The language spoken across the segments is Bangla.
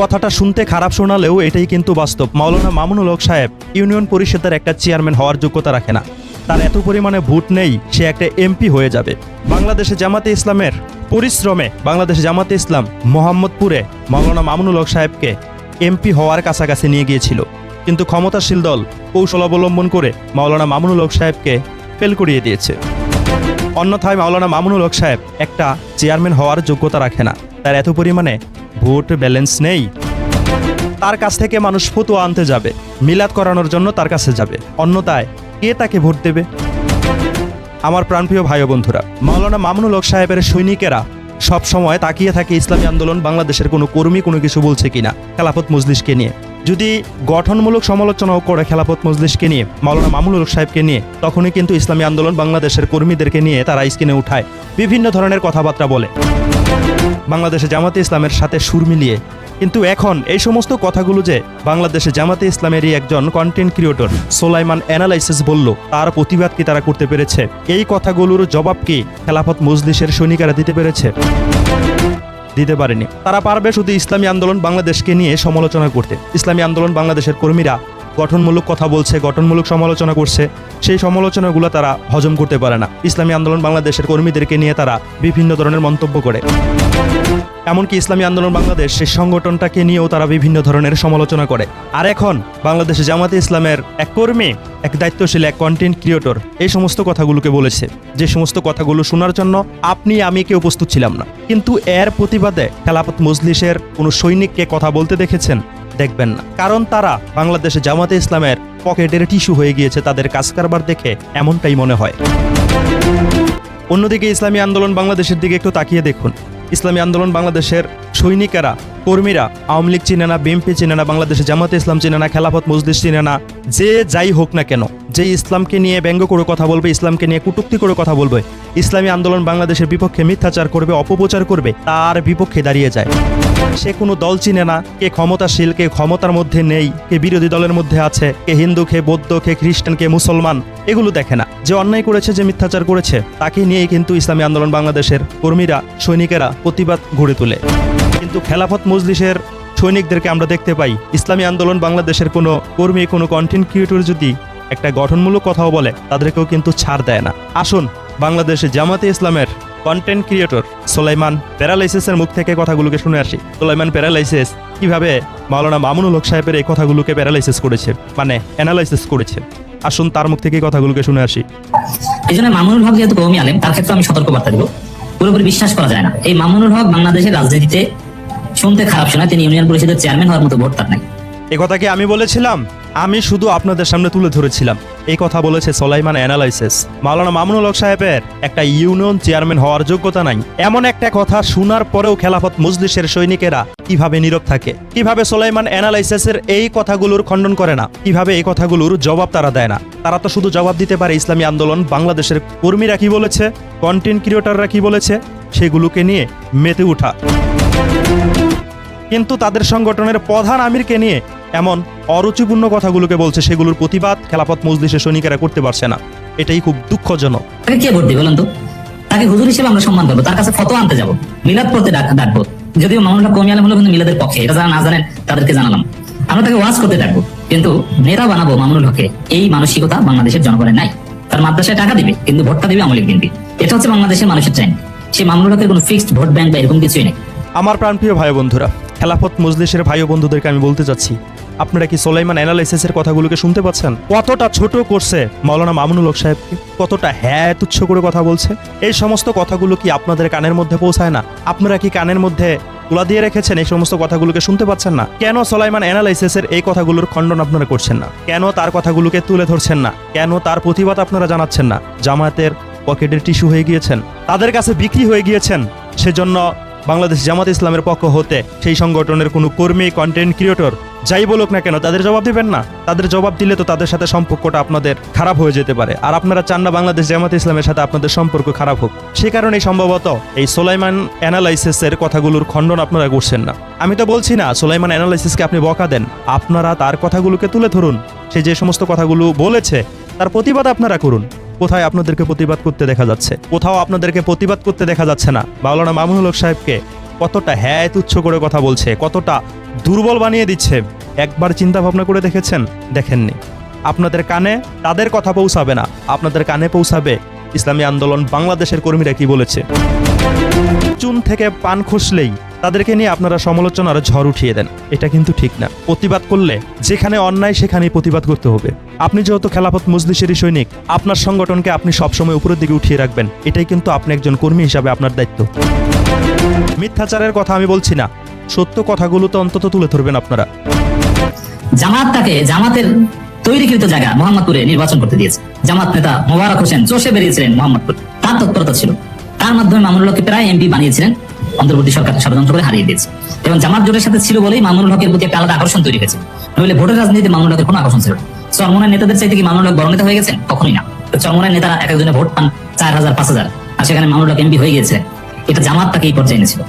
কথাটা শুনতে খারাপ শোনালেও এটাই কিন্তু বাস্তব। মাওলানা মামুনুল হক সাহেব ইউনিয়ন পরিষদের একটা চেয়ারম্যান হওয়ার যোগ্যতা রাখে না। তার এত পরিমাণে ভোট নেই সে একটা এমপি হয়ে যাবে। বাংলাদেশে জামাতে ইসলামের পরিশ্রমে বাংলাদেশে জামাতে ইসলাম মোহাম্মদপুরে মাওলানা মামুনুল হক সাহেবকে এমপি হওয়ার কাছাকাছি নিয়ে গিয়েছিল, কিন্তু ক্ষমতাশীল দল কৌশল অবলম্বন করে মাওলানা মামুনুল হক সাহেবকে ফেল করিয়ে দিয়েছে। অন্যথায় মাওলানা মামুনুল হক সাহেব একটা চেয়ারম্যান হওয়ার যোগ্যতা রাখে না। তার এত পরিমাণে ভোট ব্যালেন্স নেই। তার কাছ থেকে মানুষ ফতোয়া আনতে যাবে, মিলাদ করানোর জন্য তার কাছে যাবে, অন্যথায় কে তাকে ভোট দেবে? আমার প্রাণপ্রিয় ভাই ও বন্ধুরা, মাওলানা মামুনুল হক সাহেবের সৈনিকেরা সব সময় তাকিয়ে থাকে ইসলামী আন্দোলন বাংলাদেশের কোনো কর্মী কোনো কিছু বলছে কিনা খেলাফত মজলিসকে নিয়ে। যদি গঠনমূলক সমালোচনাও করে খেলাফত মজলিসকে নিয়ে, মাওলানা মামুনুল হক সাহেবকে নিয়ে, তখনই কিন্তু ইসলামী আন্দোলন বাংলাদেশের কর্মীদেরকে নিয়ে তারা স্ক্রিনে উঠায়, বিভিন্ন ধরনের কথাবার্তা বলে বাংলাদেশে জামাতে ইসলামের সাথে সুর মিলিয়ে। কিন্তু এখন এই সমস্ত কথাগুলো যে বাংলাদেশে জামাতে ইসলামেরই একজন কন্টেন্ট ক্রিয়েটর সোলাইমান অ্যানালাইসিস বলল, তার প্রতিবাদ কি তারা করতে পেরেছে? এই কথাগুলোর জবাব কি খেলাফত মজলিসের সৈনিকেরা দিতে পেরেছে? দিতে পারেনি। তারা পারবে শুধু ইসলামী আন্দোলন বাংলাদেশকে নিয়ে সমালোচনা করতে। ইসলামী আন্দোলন বাংলাদেশের কর্মীরা গঠনমূলক কথা বলছে, গঠনমূলক সমালোচনা করছে, সেই সমালোচনাগুলো তারা হজম করতে পারে না। ইসলামী আন্দোলন বাংলাদেশের কর্মীদেরকে নিয়ে তারা বিভিন্ন ধরনের মন্তব্য করে। এমনকি ইসলামী আন্দোলন বাংলাদেশ সেই সংগঠনটাকে নিয়েও তারা বিভিন্ন ধরনের সমালোচনা করে। আর এখন বাংলাদেশে জামাতে ইসলামের এক কর্মী, এক দায়িত্বশীল, এক কন্টেন্ট ক্রিয়েটর এই সমস্ত কথাগুলোকে বলেছে, যে সমস্ত কথাগুলো শোনার জন্য আপনি আমি কেউ প্রস্তুত ছিলাম না। কিন্তু এর প্রতিবাদে খেলাফত মজলিসের কোনো সৈনিককে কথা বলতে দেখেছেন? দেখবেন না, কারণ তারা বাংলাদেশে জামাতে ইসলামের পকেটের টিস্যু হয়ে গিয়েছে। তাদের কাজ কারবার দেখে এমনটাই মনে হয়। অন্যদিকে ইসলামী আন্দোলন বাংলাদেশের দিকে একটু তাকিয়ে দেখুন। ইসলামী আন্দোলন বাংলাদেশের সৈনিকেরা, কর্মীরা আওয়ামী লীগ চিনে না, বিএনপি চিনে না, বাংলাদেশে জামাতে ইসলাম চিনে না, খেলাফত মজলিস চিনে না। যে যাই হোক না কেন, যে ইসলামকে নিয়ে ব্যঙ্গ করে কথা বলবে, ইসলামকে নিয়ে কটূক্তি করে কথা বলবে, ইসলামী আন্দোলন বাংলাদেশের বিপক্ষে মিথ্যাচার করবে, অপপ্রচার করবে, তার বিপক্ষে দাঁড়িয়ে যায়। সে কোনো দল চিনে না, কে ক্ষমতাশীল, কে ক্ষমতার মধ্যে নেই, কে বিরোধী দলের মধ্যে আছে, কে হিন্দু, কে বৌদ্ধ, কে খ্রিস্টান, কে মুসলমান, এগুলো দেখে না। যে অন্যায় করেছে, যে মিথ্যাচার করেছে, তাকে নিয়েই কিন্তু ইসলামী আন্দোলন বাংলাদেশের কর্মীরা, সৈনিকেরা প্রতিবাদ গড়ে তোলে। কিন্তু খেলাফত মজলিসের সৈনিকদেরকে আমরা দেখতে পাই, ইসলামী আন্দোলন বাংলাদেশের কোনো কর্মী, কোনো কন্টেন্ট ক্রিয়েটর যদি একটা গঠনমূলক কথাও বলে, তাদেরকেও কিন্তু ছাড় দেয় না। আসুন বাংলাদেশে জামাতে ইসলামের কন্টেন্ট ক্রিয়েটর সোলাইমান প্যারালাইসিসের মুখ থেকে কথাগুলোকে শুনে আসি। সোলাইমান প্যারালাইসিস কিভাবে মাওলানা মামুনুল হক সাহেবের এই কথাগুলোকে প্যারালাইসিস করেছে, মানে অ্যানালাইসিস করেছে। আসুন তার মুখ থেকে কথাগুলোকে শুনে আসি। এই জন্য মামুনুল হক যেহেতু কওমি আলেম, তার ক্ষেত্রে আমি সতর্কবার্তা দিব, পুরোপুরি বিশ্বাস করা যায় না। এই মামুনুল হক বাংলাদেশের রাজনীতিতে শুনতে খারাপ শোনায়, তিনি ইউনিয়ন পরিষদের চেয়ারম্যান হওয়ার মতো ভোট তার নাই। এই কথা কি আমি বলেছিলাম? আমি শুধু আপনাদের সামনে তুলে ধরেছিলাম। এই কথা বলেছে সোলাইমান অ্যানালাইসিস। মাওলানা মামুনুল হক সাহেবের একটা ইউনিয়ন চেয়ারম্যান হওয়ার যোগ্যতা নাই, এমন একটা কথা শোনার পরেও খেলাফত মজলিসের সৈনিকেরা কিভাবে নীরব থাকে, কিভাবে সোলাইমান অ্যানালাইসিসের এই কথাগুলোর খণ্ডন করে না, কিভাবে এই কথাগুলোর জবাব তারা দেয় না। তারা তো শুধু জবাব দিতে পারে ইসলামী আন্দোলন বাংলাদেশের কর্মীরা কি বলেছে, কন্টেন্ট ক্রিয়েটররা কি বলেছে, সেগুলোকে নিয়ে মেতে ওঠা। কিন্তু তাদের সংগঠনের প্রধান আমিরকে নিয়ে এমন অরুচিপূর্ণ কথাগুলোকে বলছে, সেগুলোর প্রতিবাদ খেলাফত মজলিসের সৈনিকেরা করতে পারছে না। এটাই খুব দুঃখজনক। তাকে কে ভোট দিবে বলেন তো? তাকে হুজুর হিসেবে আমরা সম্মান করবো, তার কাছে ফতোয়া আনতে যাবো, মিলাদ পড়তে ডাকবো। যদিও মামুনুল হক কওমি আলেম হলো কিন্তু মিলাদের পক্ষে, এটা যারা না জানেন তাদেরকে জানালাম। আমরা তাকে ওয়াজ করতে ডাকবো, কিন্তু নেতা বানাবো মামুনুল হককে, এই মানসিকতা বাংলাদেশের জনগণের নাই। তার মাদ্রাসায় টাকা দিবে, কিন্তু ভোটটা দিবে আওয়ামী লীগ বিএনপি। এটা হচ্ছে বাংলাদেশের মানুষের চাই। সেই মামুনুল হকের কোনো ফিক্সড ভোট ব্যাংক বা এরকম কিছুই নেই। আমার প্রাণপ্রিয় ভাই বন্ধুরা, খেলাফত মজলিসের ভাই ও বন্ধুদেরকে আমি বলতে চাচ্ছি, আপনারা কি সোলাইমান অ্যানালাইসিসের কথাগুলোকে শুনতে পাচ্ছেন? কতটা ছোট করছে মাওলানা মামুনুল হক সাহেবকে, কতটা তুচ্ছ করে কথা বলছে। এই সমস্ত কথাগুলো কি আপনাদের কানের মধ্যে পৌঁছায় না? আপনারা কি কানের মধ্যে তুলা দিয়ে রেখেছেন? এই সমস্ত কথাগুলোকে শুনতে পাচ্ছেন না? কেন সোলাইমান অ্যানালাইসিসের এই কথাগুলোর খণ্ডন আপনারা করছেন না? কেন তার কথাগুলোকে তুলে ধরছেন না? কেন তার প্রতিবাদ আপনারা জানাচ্ছেন না? জামায়াতের পকেটের টিস্যু হয়ে গিয়েছেন, তাদের কাছে বিক্রি হয়ে গিয়েছেন, সেজন্য বাংলাদেশ জামাত ইসলামের পক্ষ হতে সেই সংগঠনের কোনো কর্মী, কন্টেন্ট ক্রিয়েটর যাই বলুক না কেন, তাদের জবাব দিবেন না? তাদের জবাব দিলে তো তাদের সাথে সম্পর্কটা আপনাদের খারাপ হয়ে যেতে পারে। আর আপনারা চান না বাংলাদেশ জামাত ইসলামের সাথে আপনাদের সম্পর্ক খারাপ হোক। সে কারণেই সম্ভবত এই সোলাইমান অ্যানালাইসিসের কথাগুলোর খণ্ডন আপনারা করছেন না। আমি তো বলছি না সোলাইমান অ্যানালাইসিসকে আপনি বকা দেন, আপনারা তার কথাগুলোকে তুলে ধরুন। সে যে সমস্ত কথাগুলো বলেছে তার প্রতিবাদ আপনারা করুন। কোথায় আপনাদেরকে প্রতিবাদ করতে দেখা যাচ্ছে? কোথাও আপনাদেরকে প্রতিবাদ করতে দেখা যাচ্ছে না। মাওলানা মামুনুল হক সাহেবকে কতটা হ্যাঁ তুচ্ছ করে কথা বলছে, কতটা দুর্বল বানিয়ে দিচ্ছে, একবার চিন্তা ভাবনা করে দেখেছেন? দেখেননি। আপনাদের কানে তাদের কথা পৌঁছাবে না, আপনাদের কানে পৌঁছাবে ইসলামী আন্দোলন বাংলাদেশের কর্মীরা কি বলেছে। চুন থেকে পান খসলেই তাদেরকে নিয়ে আপনারা সমালোচনার ঝড় উঠিয়ে দেন, এটা কিন্তু ঠিক না। প্রতিবাদ করলে যেখানে অন্যায় সেখানেই প্রতিবাদ করতে হবে। আপনি যেহেতু খেলাফত মজলিসেরই সৈনিক, আপনার সংগঠনকে আপনি সবসময় উপরের দিকে উঠিয়ে রাখবেন, এটাই কিন্তু আপনি একজন কর্মী হিসাবে আপনার দায়িত্ব। মিথ্যাচারের কথা আমি বলছি না, সত্য কথাগুলো তো অন্তত তুলে ধরবেন আপনারা। জামাতের তৈরিকৃত জায়গা মোহাম্মদপুরে নির্বাচন করতে দিয়েছে। জামাত নেতা মোবারক হোসেন চষে বেরিয়েছিলেন মোহাম্মদপুর, তার তৎপরতা ছিল। তার মাধ্যমে মামুনুল হককে প্রায় এমপি বানিয়েছিলেন, অন্তর্বর্তী সরকার ষড়যন্ত্র করে হারিয়ে দিয়েছে। এবং জামাত জোটের সাথে ছিল বলেই মামুনুল হকের প্রতি একটা আলাদা আকর্ষণ তৈরি হয়েছে। নইলে ভোটের রাজনীতিতে মামুনুল হকের কোনো আকর্ষণ ছিল না। চরমোনার নেতাদের চাইতে কি মামুনুল হক বড় নেতা হয়ে গেছেন? কখনোই না। চরমোনার নেতারা এক একজনে ভোট পান 4000 5000, আর সেখানে মামুনুল হক এমপি হয়ে গেছে। এটা জামাত তাকে এই পর্যায়ে এনেছিল।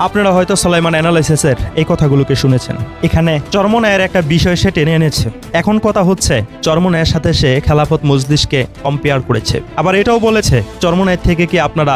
আপনারা হয়তো সুলাইমান অ্যানালাইসিসের এই কথাগুলোকে শুনেছেন। এখানে চরমোনায়ের একটা বিষয় সে টেনে এনেছে। এখন কথা হচ্ছে চরমোনায়ের সাথে সে খেলাফত মজলিসকে কম্পেয়ার করেছে, আবার এটাও বলেছে চরমোনায়ের থেকে কি আপনারা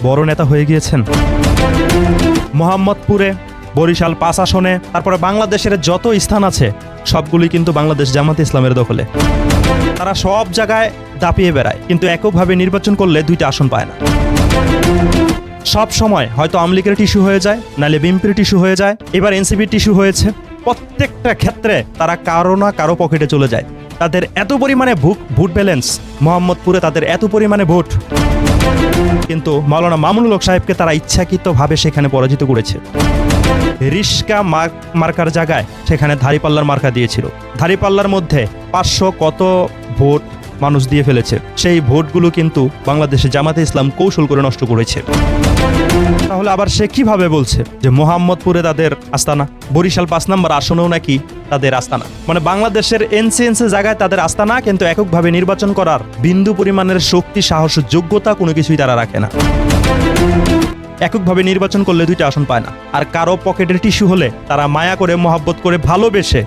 বড় নেতা হয়ে গিয়েছেন। মোহাম্মদপুরে, বরিশাল 5 আসনে, তারপরে বাংলাদেশের যত স্থান আছে সবগুলি কিন্তু বাংলাদেশ জামাতে ইসলামের দখলে। তারা সব জায়গায় দাপিয়ে বেড়ায়, কিন্তু এককভাবে নির্বাচন করলে 2টা আসন পায় না। সব সময় হয়তো আওয়ামী লীগের টিস্যু হয়ে যায়, নাহলে বিএনপির টিস্যু হয়ে যায়, এবার এনসিপির টিস্যু হয়েছে। প্রত্যেকটা ক্ষেত্রে তারা কারো না কারো পকেটে চলে যায়। তাদের এত পরিমাণে ভোট ব্যালেন্স, মোহাম্মদপুরে তাদের এত পরিমাণে ভোট, কিন্তু মাওলানা মামুনুল হক সাহেবকে তারা ইচ্ছাকৃতভাবে সেখানে পরাজিত করেছে। রিস্কা মার্কার জায়গায় সেখানে ধাড়িপাল্লার মার্কা দিয়েছিল। ধাড়িপাল্লার মধ্যে 500 কত ভোট মানুষ দিয়ে ফেলেছে। সেই ভোটগুলো কিন্তু বাংলাদেশে জামাতে ইসলাম কৌশল করে নষ্ট করেছে। তাহলে আবার সে কিভাবে বলছে যে মোহাম্মদপুরে তাদের আস্তানা, বরিশাল 5 নম্বর আসনেও নাকি তাদের আস্তানা? মানে বাংলাদেশের এনসিএনসি জায়গায় তাদের আস্তানা, কিন্তু এককভাবে নির্বাচন করার বিন্দু পরিমাণের শক্তি, সাহস, যোগ্যতা কোনো কিছুই তারা রাখে না। এককভাবে নির্বাচন করলে 2টা আসন পায় না। আর কারো পকেটের টিস্যু হলে তারা মায়া করে, মহাব্বত করে, ভালোবেসে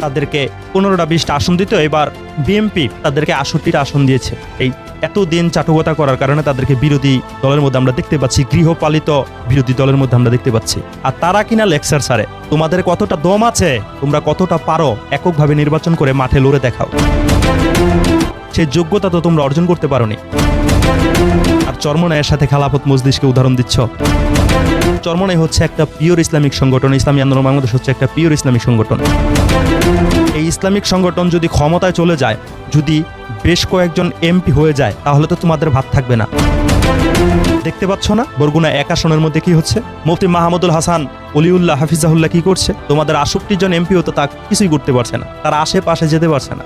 তাদেরকে 15টা 20টা আসন দিত। এবার বিএনপি তাদেরকে 68টা আসন দিয়েছে। এই এতদিন চাটুকতা করার কারণে তাদেরকে বিরোধী দলের মধ্যে আমরা দেখতে পাচ্ছি, গৃহপালিত বিরোধী দলের মধ্যে আমরা দেখতে পাচ্ছি। আর তারা কিনা লেকচার সারে তোমাদের কতটা দম আছে, তোমরা কতটা পারো, এককভাবে নির্বাচন করে মাঠে লড়ে দেখাও। সেই যোগ্যতা তো তোমরা অর্জন করতে পারোনি। আর চরমোনায়ের সাথে খেলাফত মজলিসকে উদাহরণ দিচ্ছ। চরমোনাই হচ্ছে একটা পিওর ইসলামিক সংগঠন, ইসলামী আন্দোলন বাংলাদেশ হচ্ছে একটা পিওর ইসলামিক সংগঠন। এই ইসলামিক সংগঠন যদি ক্ষমতায় চলে যায়, যদি বেশ কয়েকজন এমপি হয়ে যায়, তাহলে তো তোমাদের ভাত থাকবে না। দেখতে পাচ্ছ না বরগুনা 1 আসনের মধ্যে কি হচ্ছে? মুফতি মাহমুদুল হাসান অলিউল্লাহ হাফিজাহুল্লাহ কি করছে? তোমাদের 68 জন এমপি হতো, তা কিছুই করতে পারছে না, তারা আশেপাশে যেতে পারছে না।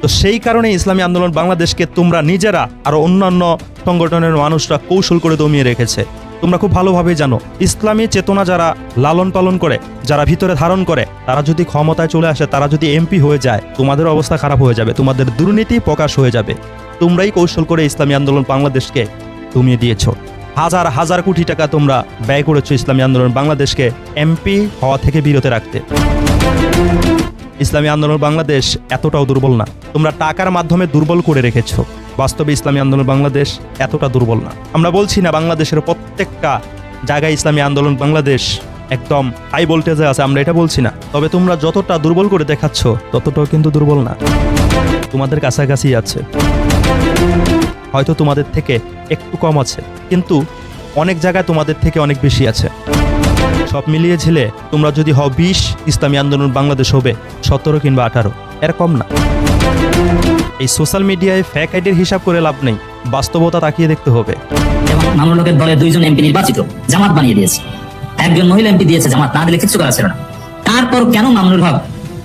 তো সেই কারণে ইসলামী আন্দোলন বাংলাদেশকে তোমরা নিজেরা আর অন্যান্য সংগঠনের মানুষরা কৌশল করে দমিয়ে রেখেছে। তোমরা খুব ভালোভাবেই জানো, ইসলামী চেতনা যারা লালন পালন করে, যারা ভিতরে ধারণ করে, তারা যদি ক্ষমতায় চলে আসে, তারা যদি এমপি হয়ে যায়, তোমাদের অবস্থা খারাপ হয়ে যাবে, তোমাদের দুর্নীতি প্রকাশ হয়ে যাবে। তোমরাই কৌশল করে ইসলামী আন্দোলন বাংলাদেশকে দমিয়ে দিয়েছ। হাজার হাজার কোটি টাকা তোমরা ব্যয় করেছো ইসলামী আন্দোলন বাংলাদেশকে এমপি হওয়া থেকে বিরত রাখতে। ইসলামী আন্দোলন বাংলাদেশ এতটাও দুর্বল না, তোমরা টাকার মাধ্যমে দুর্বল করে রেখেছো। বাস্তবে ইসলামী আন্দোলন বাংলাদেশ এতটা দুর্বল না। আমরা বলছি না বাংলাদেশের প্রত্যেকটা জায়গায় ইসলামী আন্দোলন বাংলাদেশ একদম হাই ভোল্টেজে আছে, আমরা এটা বলছি না। তবে তোমরা যতটা দুর্বল করে দেখাচ্ছ, ততটাও কিন্তু দুর্বল না, তোমাদের কাছাকাছি আছে। হয়তো তোমাদের থেকে একটু কম আছে, কিন্তু অনেক জায়গায় তোমাদের থেকে অনেক বেশি আছে। সব মিলিয়ে ঝেলে তোমরা যদি হও 20, ইসলামী আন্দোলন বাংলাদেশ হবে 17 কিংবা 18, এর কম না। এই সোশ্যাল মিডিয়ায় ফেক আইডির হিসাব করে লাভ নেই, বাস্তবতা তাকিয়ে দেখতে হবে। এবং মামুনুল হকের দলে 2 জন এমপি নির্বাচিত, জামাত বানিয়ে দিয়েছে। একজন মহিলা এমপি দিয়েছে জামাত, না দিলে কিছু করা ছিল না। তারপর কেন মামুনুল হক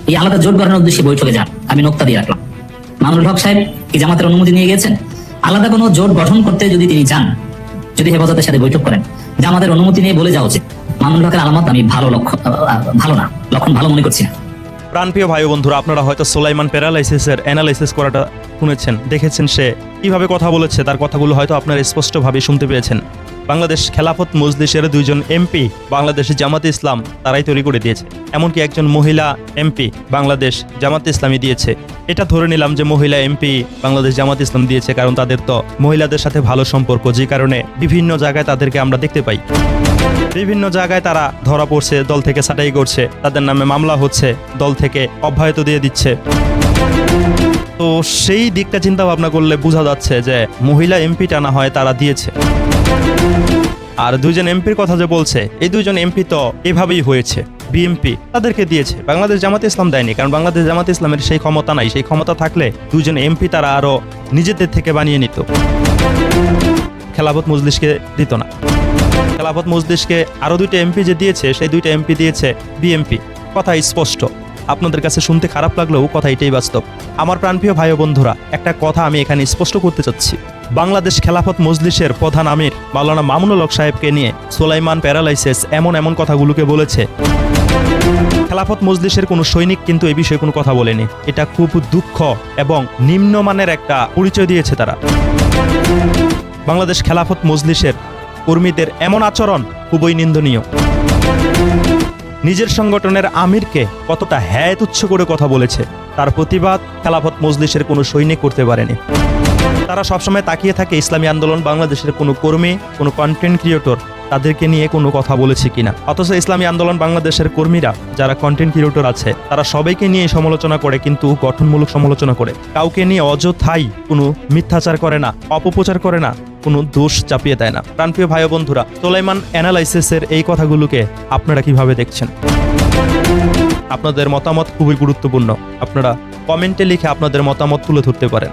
এই আলাদা জোট গঠনের উদ্দেশ্যে বৈঠকে যান? আমি নোক্তা দিয়ে রাখলাম। মামুনুল হক সাহেব কি জামাতের অনুমতি নিয়ে গেছেন? আলাদা কোনো জোট গঠন করতে যদি তিনি যান, যদি হেফাজতের সাথে বৈঠক করেন, জামাতের অনুমতি নিয়ে বলে যাওয়া উচিত। মামুনুল হকের আলামত আমি লক্ষণ ভালো মনে করছি না। প্রাণপ্রিয় ভাই বন্ধুরা, আপনারা হয়তো সুলাইমান প্যারালাইসিসের অ্যানালাইসিস করাটা শুনেছেন, দেখেছেন সে কিভাবে কথা বলেছে, তার কথাগুলো হয়তো আপনারা স্পষ্টভাবে শুনতে পেয়েছেন। বাংলাদেশ খেলাফত মজলিসের 2 জন এমপি বাংলাদেশ জামাতে ইসলাম তারাই তৈরি করে দিয়েছে। এমনকি একজন মহিলা এমপি বাংলাদেশ জামাতে ইসলামী দিয়েছে। এটা ধরে নিলাম যে মহিলা এমপি বাংলাদেশ জামাতে ইসলাম দিয়েছে, কারণ তাদের তো মহিলাদের সাথে ভালো সম্পর্ক, যে কারণে বিভিন্ন জায়গায় তাদেরকে আমরা দেখতে পাই। বিভিন্ন জায়গায় তারা ধরা পড়ছে, দল থেকে ছাঁটাই করছে, তাদের নামে মামলা হচ্ছে, দল থেকে অব্যাহতি দিয়ে দিচ্ছে। তো সেই দিকটা চিন্তা ভাবনা করলে বোঝা যাচ্ছে যে মহিলা এমপি টানা হয় তারা দিয়েছে। আর 2 জন এমপির কথা যে বলছে, এই 2 জন এমপি তো এভাবেই হয়েছে, বিএমপি তাদেরকে দিয়েছে, বাংলাদেশ জামাতে ইসলাম দেয়নি। কারণ বাংলাদেশ জামাতে ইসলামের সেই ক্ষমতা নাই। সেই ক্ষমতা থাকলে 2 জন এমপি তারা আরো নিজেদের থেকে বানিয়ে নিত, খেলাফত মজলিসকে দিত না। খেলাফত মজলিসকে আরো 2টা এমপি যে দিয়েছে, সেই 2টা এমপি দিয়েছে বিএমপি। কথা স্পষ্ট, আপনাদের কাছে শুনতে খারাপ লাগলেও কথা এটাই বাস্তব। আমার প্রাণপ্রিয় ভাই ও বন্ধুরা, একটা কথা আমি এখানে স্পষ্ট করতে চাচ্ছি। বাংলাদেশ খেলাফত মজলিসের প্রধান আমির মাওলানা মামুনুল হক সাহেবকে নিয়ে সুলাইমান প্যারালাইসিস এমন কথাগুলোকে বলেছে। খেলাফত মজলিসের কোনো সৈনিক কিন্তু এই বিষয়ে কোনো কথা বলেনি। এটা খুব দুঃখ এবং নিম্নমানের একটা পরিচয় দিয়েছে তারা। বাংলাদেশ খেলাফত মজলিসের কর্মীদের এমন আচরণ খুবই নিন্দনীয়। নিজের সংগঠনের আমিরকে কতটা হ্যায় তুচ্ছ করে কথা বলেছে, তার প্রতিবাদ খেলাফত মজলিসের কোনো সৈনিক করতে পারেনি। তারা সবসময় তাকিয়ে থাকে ইসলামী আন্দোলন বাংলাদেশের কোনো কর্মী, কোনো কন্টেন্ট ক্রিয়েটর তাদেরকে নিয়ে কোনো কথা বলেছে কিনা। অথচ ইসলামী আন্দোলন বাংলাদেশের কর্মীরা যারা কন্টেন্ট ক্রিয়েটর আছে, তারা সবাইকে নিয়ে সমালোচনা করে, কিন্তু গঠনমূলক সমালোচনা করে। কাউকে নিয়ে অযথাই কোনো মিথ্যাচার করে না, অপপ্রচার করে না, কোনো দোষ চাপিয়ে দেয় না। প্রাণপ্রিয় ভাই ও বন্ধুরা, সুলাইমান অ্যানালাইসিসের এই কথাগুলোকে আপনারা কিভাবে দেখছেন? আপনাদের মতামত খুবই গুরুত্বপূর্ণ। আপনারা কমেন্টে লিখে আপনাদের মতামত তুলে ধরতে পারেন।